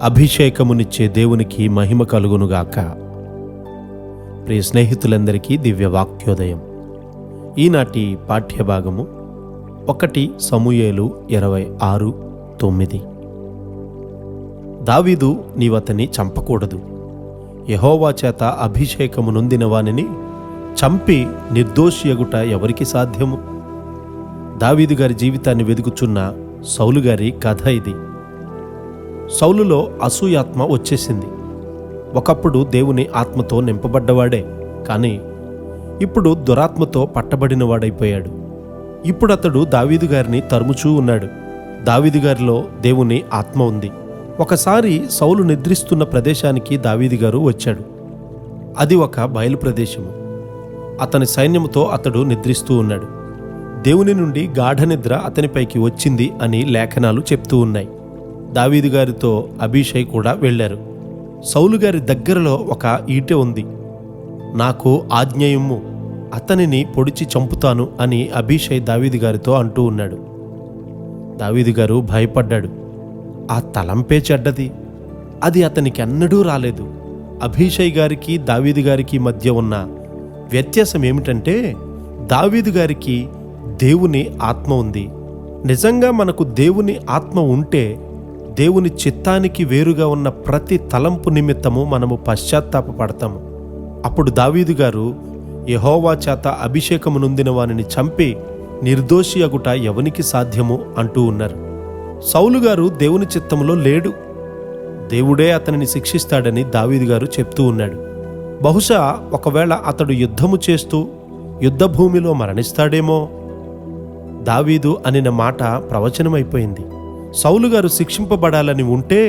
అభిషేకమునిచ్చే దేవునికి మహిమ కలుగునుగాక. ప్రియ స్నేహితులందరికీ దివ్య వాక్యోదయం. ఈనాటి పాఠ్యభాగము 1 సమూయేలు 26:9. దావీదు, నీవతని చంపకూడదు. యెహోవా చేత అభిషేకము నొందిన వానిని చంపి నిర్దోషియగుట ఎవరికి సాధ్యము? దావీదు గారి జీవితాన్ని వెదుకుచున్న సౌలు గారి కథ ఇది. సౌలులో అసూయాత్మ వచ్చేసింది. ఒకప్పుడు దేవుని ఆత్మతో నింపబడ్డవాడే, కానీ ఇప్పుడు దురాత్మతో పట్టబడినవాడైపోయాడు. ఇప్పుడు అతడు దావీదు గారిని తరుముచూ ఉన్నాడు. దావీదు గారిలో దేవుని ఆత్మ ఉంది. ఒకసారి సౌలు నిద్రిస్తున్న ప్రదేశానికి దావీదు గారు వచ్చాడు. అది ఒక బయలు ప్రదేశము. అతని సైన్యముతో అతడు నిద్రిస్తూ ఉన్నాడు. దేవుని నుండి గాఢ నిద్ర అతనిపైకి వచ్చింది అని లేఖనాలు చెప్తూ ఉన్నాయి. దావీదు గారితో అబీషై కూడా వెళ్ళారు. సౌలు గారి దగ్గరలో ఒక ఈటె ఉంది. నాకు ఆజ్ఞయిమ్ము, అతనిని పొడిచి చంపుతాను అని అబీషై దావీదు గారితో అంటూ ఉన్నాడు. దావీదు గారు భయపడ్డాడు. ఆ తలంపే చెడ్డది. అది అతనికి అన్నడూ రాలేదు. అబీషై గారికి దావీదు గారికి మధ్య ఉన్న వ్యత్యాసం ఏమిటంటే, దావీదు గారికి దేవుని ఆత్మ ఉంది. నిజంగా మనకు దేవుని ఆత్మ ఉంటే దేవుని చిత్తానికి వేరుగా ఉన్న ప్రతి తలంపు నిమిత్తము మనము పశ్చాత్తాపపడతాము. అప్పుడు దావీదు గారు యెహోవా చేత అభిషేకము నొందిన వానిని చంపి నిర్దోషి అగుట ఎవనికి సాధ్యము అంటూ ఉన్నారు. సౌలు గారు దేవుని చిత్తములో లేడు. దేవుడే అతనిని శిక్షిస్తాడని దావీదు గారు చెప్తూ ఉన్నాడు. బహుశా ఒకవేళ అతడు యుద్ధము చేస్తూ యుద్ధభూమిలో మరణిస్తాడేమో. దావీదు అనిన మాట ప్రవచనమైపోయింది. సౌలు గారు శిక్షింపబడాలని ఉంటే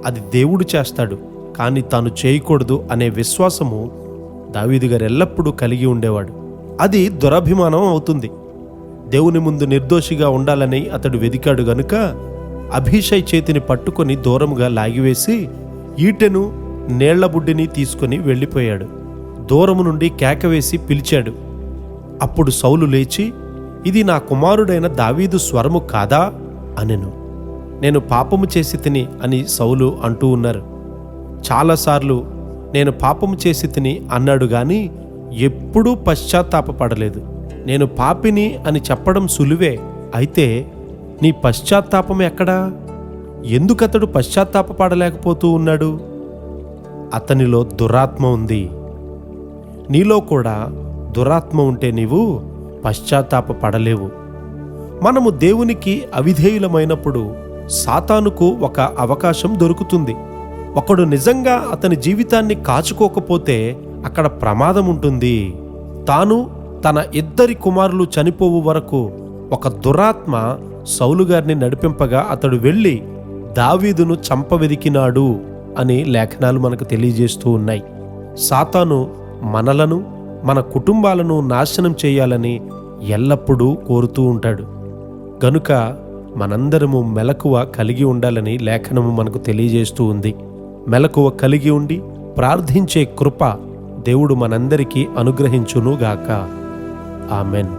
అది దేవుడు చేస్తాడు, కానీ తాను చేయకూడదు అనే విశ్వాసము దావీదు గారు ఎల్లప్పుడూ కలిగి ఉండేవాడు. అది దురభిమానం అవుతుంది. దేవుని ముందు నిర్దోషిగా ఉండాలని అతడు వెదికాడు గనుక అబీషై చేతిని పట్టుకొని దూరముగా లాగివేసి ఈటెను నీళ్ల బుడ్డిని తీసుకొని వెళ్ళిపోయాడు. దూరము నుండి కేకవేసి పిలిచాడు. అప్పుడు సౌలు లేచి, ఇది నా కుమారుడైన దావీదు స్వరము కాదా అనెను. నేను పాపము చేసి తిని అని సౌలు అంటూ ఉన్నారు. చాలాసార్లు నేను పాపము చేసి తిని అన్నాడు గాని ఎప్పుడూ పశ్చాత్తాపపడలేదు. నేను పాపిని అని చెప్పడం సులువే, అయితే నీ పశ్చాత్తాపం ఎక్కడా? ఎందుకతడు పశ్చాత్తాపపడలేకపోతూ ఉన్నాడు? అతనిలో దురాత్మ ఉంది. నీలో కూడా దురాత్మ ఉంటే నీవు పశ్చాత్తాపపడలేవు. మనము దేవునికి అవిధేయులమైనప్పుడు సాతానుకు ఒక అవకాశం దొరుకుతుంది. ఒకడు నిజంగా అతని జీవితాన్ని కాచుకోకపోతే అక్కడ ప్రమాదం ఉంటుంది. తాను తన 2 కుమారులు చనిపోవు వరకు ఒక దురాత్మ సౌలు గారిని నడిపింపగా అతడు వెళ్ళి దావీదును చంపవెదికినాడు అని లేఖనాలు మనకు తెలియజేస్తూ ఉన్నాయి. సాతాను మనలను, మన కుటుంబాలను నాశనం చేయాలని ఎల్లప్పుడూ కోరుతూ ఉంటాడు. గనుక మనందరము మెలకువ కలిగి ఉండాలని లేఖనము మనకు తెలియజేస్తూ ఉంది. మెలకువ కలిగి ఉండి ప్రార్థించే కృప దేవుడు మనందరికీ అనుగ్రహించునుగాక. ఆమెన్.